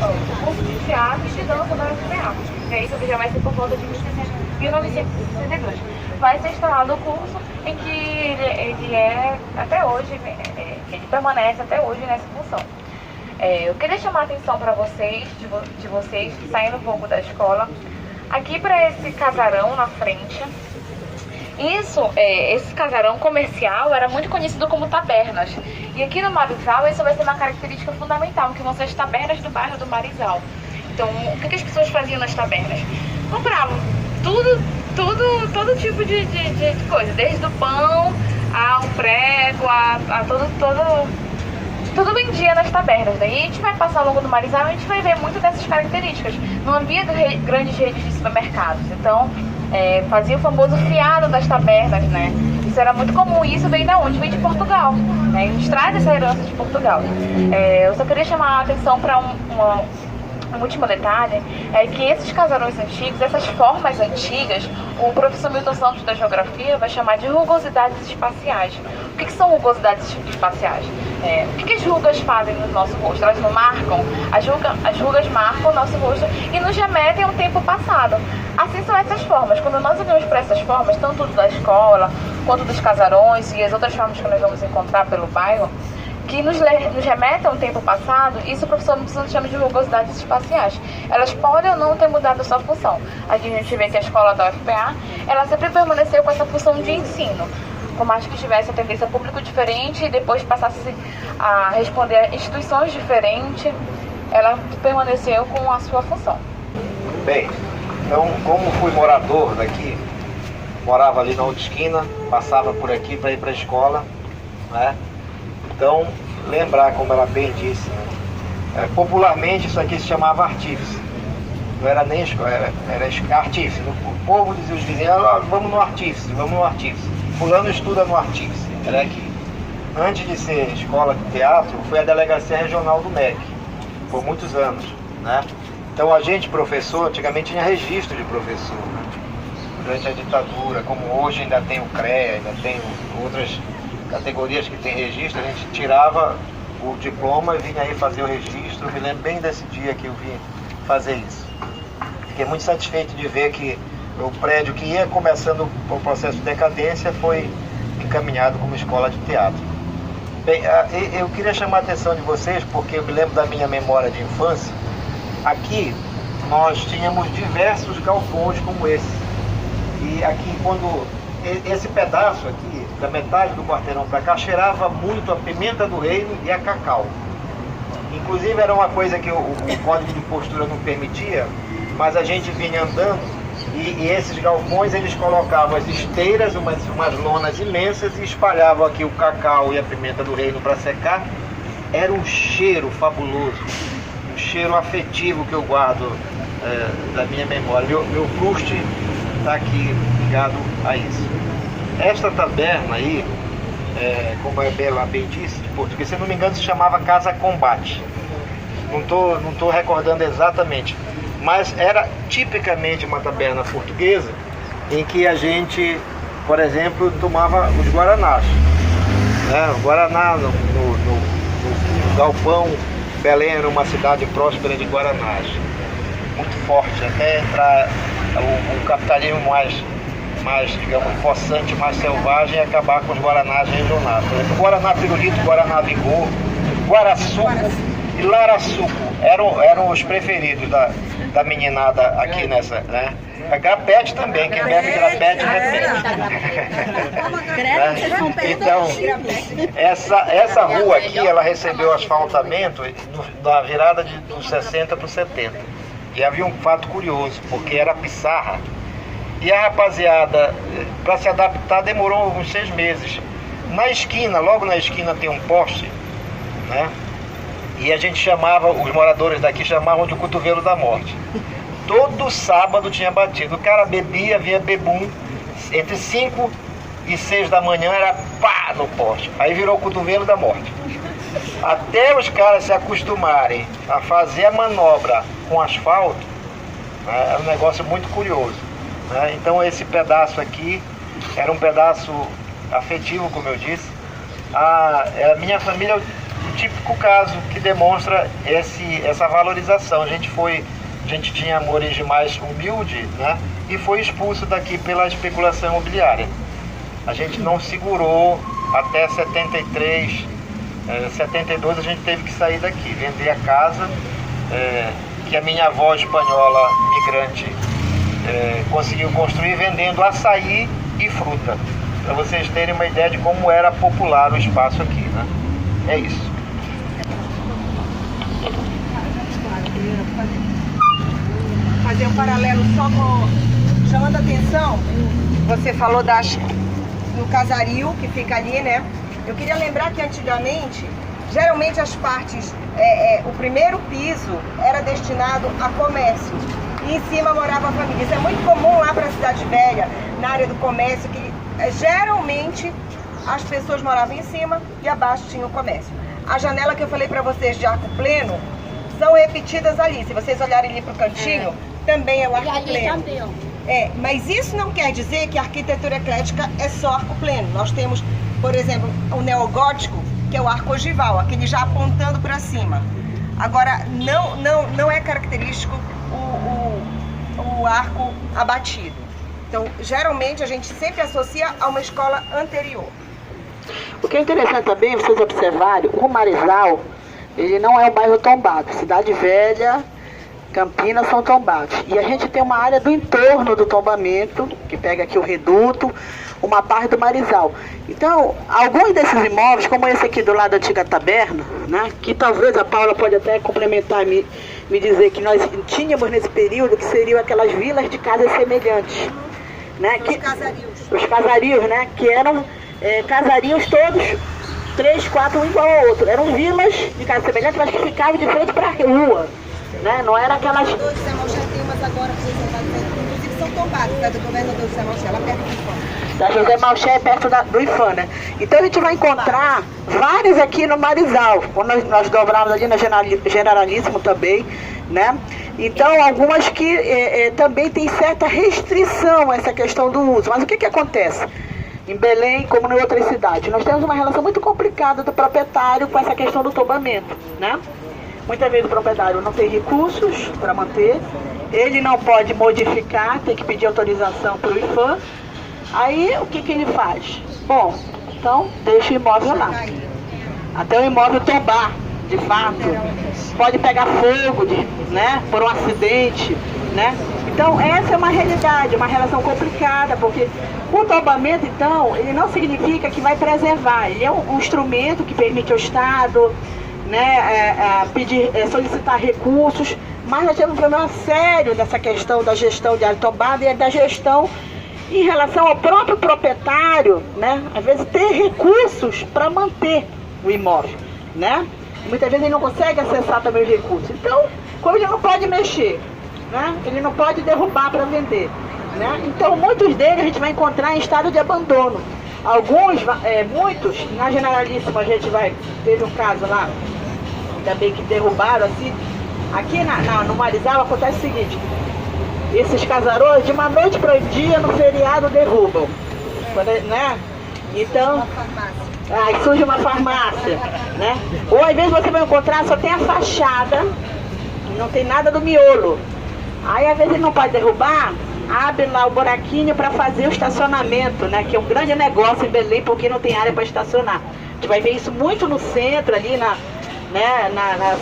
o curso de teatro e de dança da UFPA. Isso já vai ser por volta de 1962. Vai ser instalado o curso em que ele é até hoje, ele permanece até hoje nessa função. Eu queria chamar a atenção para vocês, de vocês, saindo um pouco da escola, aqui para esse casarão na frente. Esse casarão comercial era muito conhecido como tabernas. E aqui no Marizal isso vai ser uma característica fundamental, que vão ser as tabernas do bairro do Marizal. Então, o que as pessoas faziam nas tabernas? Compravam todo tipo de coisa, desde o pão ao prego, tudo vendia nas tabernas. Daí a gente vai passar ao longo do Marizal e a gente vai ver muito dessas características. Não havia grandes redes de supermercados, então fazia o famoso fiado das tabernas, né? Isso era muito comum. E isso vem da onde? Vem de Portugal, né? A gente traz essa herança de Portugal. Eu só queria chamar a atenção para um último detalhe, é que esses casarões antigos, essas formas antigas, o professor Milton Santos da Geografia vai chamar de rugosidades espaciais. O que são rugosidades espaciais? O que as rugas fazem no nosso rosto? Elas não marcam? As rugas marcam o nosso rosto e nos remetem ao tempo passado. Assim são essas formas. Quando nós olhamos para essas formas, tanto da escola, quanto dos casarões e as outras formas que nós vamos encontrar pelo bairro, que nos remetem a um tempo passado, isso o professor Santos chama de rugosidades espaciais. Elas podem ou não ter mudado a sua função. Aqui a gente vê que a escola da UFPA, ela sempre permaneceu com essa função de ensino. Por mais que tivesse a tendência público diferente e depois passasse a responder a instituições diferentes, ela permaneceu com a sua função. Bem, então, como fui morador daqui, morava ali na outra esquina, passava por aqui para ir para a escola, né? Então, lembrar, como ela bem disse, popularmente isso aqui se chamava artífice. Não era nem escola, era artífice. O povo dizia, os vizinhos, vamos no artífice, vamos no artífice. Fulano estuda no artífice, era aqui. Antes de ser escola de teatro, foi a delegacia regional do MEC, por muitos anos, né? Então a gente, professor, antigamente tinha registro de professor, né? Durante a ditadura, como hoje ainda tem o CREA, ainda tem outras categorias que tem registro, a gente tirava o diploma e vinha aí fazer o registro. Eu me lembro bem desse dia que eu vim fazer isso. Fiquei muito satisfeito de ver que o prédio que ia começando o processo de decadência foi encaminhado como escola de teatro. Bem, eu queria chamar a atenção de vocês, porque eu me lembro da minha memória de infância. Aqui nós tínhamos diversos galpões como esse. E aqui, quando esse pedaço aqui, da metade do quarteirão para cá, cheirava muito a pimenta do reino e a cacau. Inclusive era uma coisa que o código de postura não permitia, mas a gente vinha andando e esses galpões eles colocavam as esteiras, umas lonas imensas e espalhavam aqui o cacau e a pimenta do reino para secar. Era um cheiro fabuloso, um cheiro afetivo que eu guardo da minha memória. Meu cruste está aqui ligado a isso. Esta taberna aí, como a Bela bem disse, de português, se não me engano, se chamava Casa Combate. Não tô recordando exatamente, mas era tipicamente uma taberna portuguesa em que a gente, por exemplo, tomava os guaranás. Né? O guaraná no galpão. Belém era uma cidade próspera de guaranás, muito forte, até entrar o capitalismo mais, digamos, possante, mais selvagem e acabar com os guaranás regionais. Por exemplo, Guaraná Pirulito, Guaraná Vigor, Guaraçuco e Laraçuco eram os preferidos da meninada aqui nessa, né? A grapete também, quem bebe grapete repete. Então, essa rua aqui, ela recebeu asfaltamento na virada dos 60 para os 70. E havia um fato curioso, porque era pissarra. E a rapaziada, para se adaptar, demorou uns 6 meses. Na esquina, logo na esquina tem um poste, né? E a gente chamava, os moradores daqui chamavam de cotovelo da morte. Todo sábado tinha batido. O cara bebia, vinha bebum, entre 5 e 6 da manhã era pá no poste. Aí virou o cotovelo da morte. Até os caras se acostumarem a fazer a manobra com asfalto, né, é um negócio muito curioso. Né? Então esse pedaço aqui era um pedaço afetivo, como eu disse. A minha família típico caso que demonstra essa valorização. A gente tinha uma origem mais humilde, né? E foi expulso daqui pela especulação imobiliária. A gente não segurou até 73, 72 a gente teve que sair daqui, vender a casa, que a minha avó espanhola migrante conseguiu construir vendendo açaí e fruta. Para vocês terem uma ideia de como era popular o espaço aqui, né? É isso. Fazer um paralelo só com... chamando a atenção, você falou do casario que fica ali, né? Eu queria lembrar que antigamente, geralmente as partes, o primeiro piso era destinado a comércio e em cima morava a família. Isso é muito comum lá para a Cidade Velha, na área do comércio, que geralmente as pessoas moravam em cima e abaixo tinha o comércio. A janela que eu falei para vocês de arco pleno são repetidas ali. Se vocês olharem ali para o cantinho, também é o arco pleno. Mas isso não quer dizer que a arquitetura eclética é só arco pleno. Nós temos, por exemplo, o neogótico, que é o arco ogival, aquele já apontando para cima. Agora, não é característico o arco abatido. Então, geralmente, a gente sempre associa a uma escola anterior. O que é interessante também, vocês observarem, o Marizal, ele não é um bairro tombado. Cidade Velha, Campinas são tombados. E a gente tem uma área do entorno do tombamento, que pega aqui o Reduto, uma parte do Marizal. Então, alguns desses imóveis, como esse aqui do lado da antiga taberna, né, que talvez a Paula pode até complementar, me dizer que nós tínhamos nesse período, que seriam aquelas vilas de casas semelhantes. Né, os casarios, né, que eram casarios todos, 3, 4, um igual ao outro. Eram vilas de casas semelhantes, mas que ficavam de frente para a rua. Né? Não era aquelas... O governador José Malcher tem umas agora, inclusive são tombadas, né, do governador José Malcher, lá perto do IFAM. Da José Malcher, perto do IFAM, né? Então a gente vai encontrar várias aqui no Marizal, quando nós dobramos ali na Generalíssimo também, né? Então algumas que também tem certa restrição a essa questão do uso. Mas o que acontece? Em Belém, como em outras cidades, nós temos uma relação muito complicada do proprietário com essa questão do tombamento, né? Muitas vezes o proprietário não tem recursos para manter, ele não pode modificar, tem que pedir autorização para o IFAM. Aí o que ele faz? Bom, então deixa o imóvel lá. Até o imóvel tombar, de fato. Pode pegar fogo, né, por um acidente, né? Então essa é uma realidade, uma relação complicada, porque o tombamento, então, ele não significa que vai preservar. Ele é um instrumento que permite ao Estado, né, solicitar recursos, mas nós temos um problema sério nessa questão da gestão de área tombada e da gestão em relação ao próprio proprietário, né, às vezes ter recursos para manter o imóvel, né? Muitas vezes ele não consegue acessar também os recursos. Então, como ele não pode mexer, né, ele não pode derrubar para vender, né? Então, muitos deles a gente vai encontrar em estado de abandono. Alguns, muitos, na Generalíssima a gente teve um caso lá, também que derrubaram assim. Aqui no Marizal acontece o seguinte: esses casarões de uma noite para o dia no feriado derrubam, né? Então surge uma farmácia, né? Ou às vezes você vai encontrar só tem a fachada, não tem nada do miolo. Aí às vezes ele não pode derrubar, abre lá o buraquinho para fazer o estacionamento, né? Que é um grande negócio em Belém, porque não tem área para estacionar. A gente vai ver isso muito no centro, ali na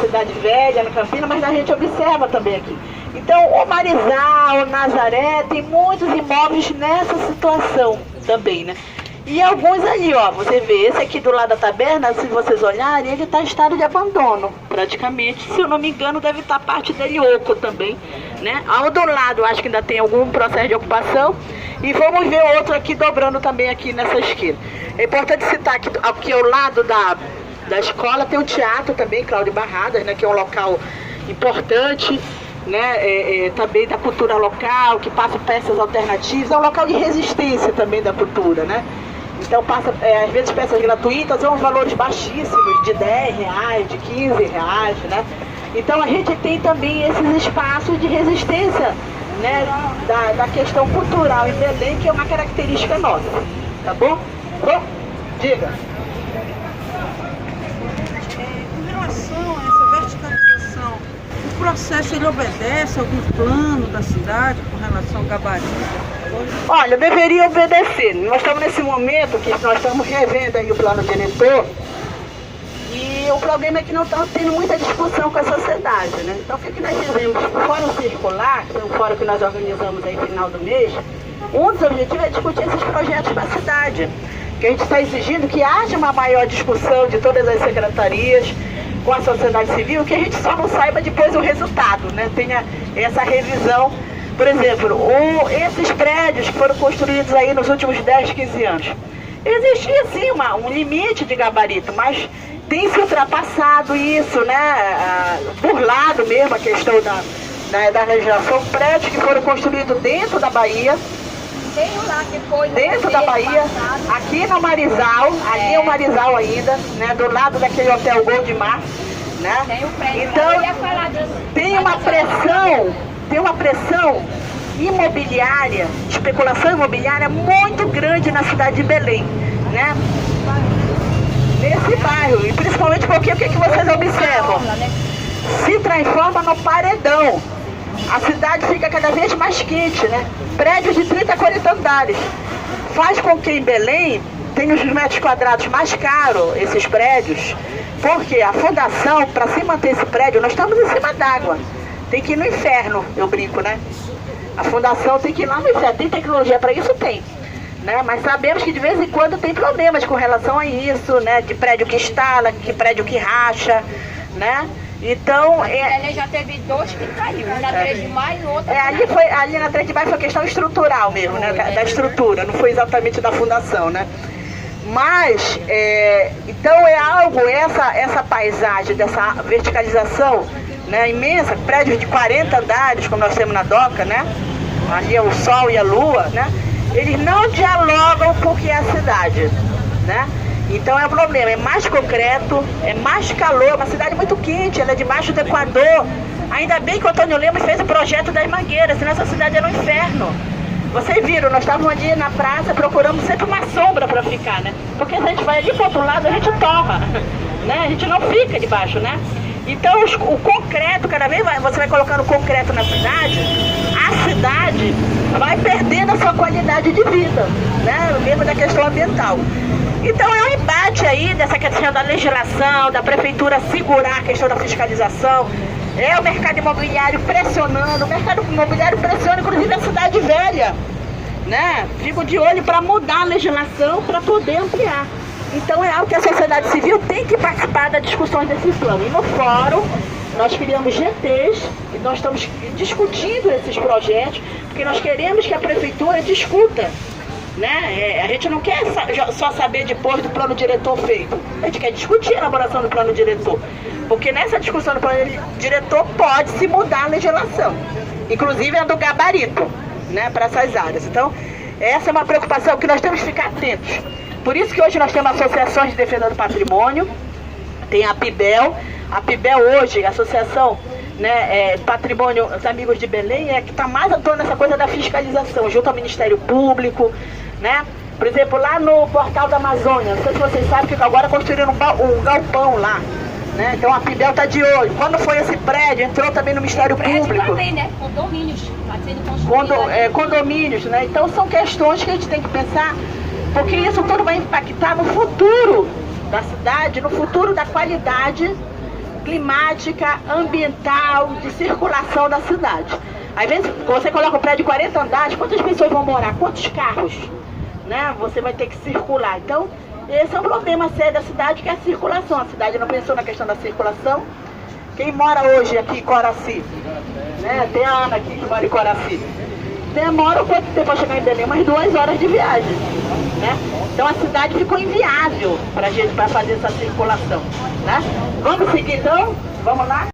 Cidade Velha, na Campinas, mas a gente observa também aqui. Então, o Marizal, o Nazaré, tem muitos imóveis nessa situação também, né? E alguns ali, ó, você vê, esse aqui do lado da taberna, se vocês olharem, ele está em estado de abandono, praticamente. Se eu não me engano, deve estar parte dele oco também, né? Ao do lado, acho que ainda tem algum processo de ocupação. E vamos ver outro aqui dobrando também aqui nessa esquina. É importante citar que aqui ao lado da escola tem um teatro também, Cláudio Barradas, né, que é um local importante, né, também da cultura local, que passa peças alternativas, é um local de resistência também da cultura, né? Então passa, às vezes, peças gratuitas, são valores baixíssimos, de R$10, de R$15, né? Então a gente tem também esses espaços de resistência, né, da questão cultural em Belém, que é uma característica nossa, tá bom? Bom, diga. processo ele obedece a algum plano da cidade com relação ao gabarito? Olha, deveria obedecer. Nós estamos nesse momento que nós estamos revendo aí o plano diretor e o problema é que não está tendo muita discussão com a sociedade, né? Então, o que nós fizemos? O Fórum Circular, que é um fórum que nós organizamos aí no final do mês, um dos objetivos é discutir esses projetos para a cidade. Que a gente está exigindo que haja uma maior discussão de todas as secretarias com a sociedade civil, que a gente só não saiba depois o resultado, né? Tenha essa revisão. Por exemplo, esses prédios que foram construídos aí nos últimos 10, 15 anos. Existia sim um limite de gabarito, mas tem se ultrapassado isso, né? Burlado mesmo a questão da legislação. Prédios que foram construídos dentro da Bahia, dentro da Bahia, aqui no Marizal, ali é o Marizal ainda, né? Do lado daquele hotel Goldmar, né? Então tem uma pressão imobiliária, especulação imobiliária muito grande na cidade de Belém, né? Nesse bairro, e principalmente porque o que vocês observam? Se transforma no paredão. A cidade fica cada vez mais quente, né? Prédios de 30 a 40 andares. Faz com que em Belém tenha os metros quadrados mais caros, esses prédios, porque a fundação, para se manter esse prédio, nós estamos em cima d'água. Tem que ir no inferno, eu brinco, né? A fundação tem que ir lá no inferno. Tem tecnologia para isso? Tem. Né? Mas sabemos que de vez em quando tem problemas com relação a isso, né? De prédio que estala, de prédio que racha, né? Então, Ela já teve 2 que caiu, um na 3 de maio e outro. Ali na 3 de maio foi questão estrutural mesmo, né? Da estrutura, não foi exatamente da fundação, né? Mas, então essa paisagem, dessa verticalização, né, imensa, prédios de 40 andares, como nós temos na DOCA, né? Ali é o sol e a lua, né? Eles não dialogam com o que é a cidade, né? Então é um problema, é mais concreto, é mais calor, uma cidade muito quente, ela é debaixo do Equador. Ainda bem que o Antônio Lemos fez o projeto das mangueiras, senão essa cidade era um inferno. Vocês viram, nós estávamos ali na praça, procuramos sempre uma sombra para ficar, né? Porque se a gente vai ali para o outro lado, a gente torra, né? A gente não fica debaixo, né? Então o concreto, cada vez você vai colocando concreto na cidade, a cidade vai perdendo a sua qualidade de vida, né? Mesmo da questão ambiental. Então é um embate aí dessa questão da legislação, da prefeitura segurar a questão da fiscalização, o mercado imobiliário pressionando, o mercado imobiliário pressiona inclusive a cidade velha, né? Fico de olho para mudar a legislação para poder ampliar. Então é algo que a sociedade civil tem que participar das discussões desse plano. E no fórum nós criamos GTs e nós estamos discutindo esses projetos, porque nós queremos que a prefeitura discuta. Né? A gente não quer só saber depois do plano diretor feito, a gente quer discutir a elaboração do plano diretor, porque nessa discussão do plano diretor pode se mudar a legislação, inclusive a do gabarito, né, para essas áreas. Então essa é uma preocupação que nós temos que ficar atentos. Por isso que hoje nós temos associações de defesa do patrimônio, tem a PIBEL hoje, a Associação, né, Patrimônio dos Amigos de Belém, que está mais atuando nessa coisa da fiscalização, junto ao Ministério Público, né? Por exemplo, lá no Portal da Amazônia, não sei se vocês sabem que agora construíram um galpão lá, né? Então a PIBEL está de olho. Quando foi esse prédio, entrou também no Ministério Público. Também, né? Condomínios, está sendo construído. Condomínios, né? Então são questões que a gente tem que pensar, porque isso tudo vai impactar no futuro da cidade, no futuro da qualidade climática, ambiental, de circulação da cidade. Às vezes, você coloca um prédio de 40 andares, quantas pessoas vão morar? Quantos carros? Né? Você vai ter que circular. Então, esse é um problema sério da cidade, que é a circulação. A cidade não pensou na questão da circulação. Quem mora hoje aqui em Coraci, né? Tem a Ana aqui que mora em Coraci. Demora quanto tempo para chegar em Belém? Umas 2 horas de viagem, né? Então a cidade ficou inviável para fazer essa circulação, né? Vamos seguir então? Vamos lá?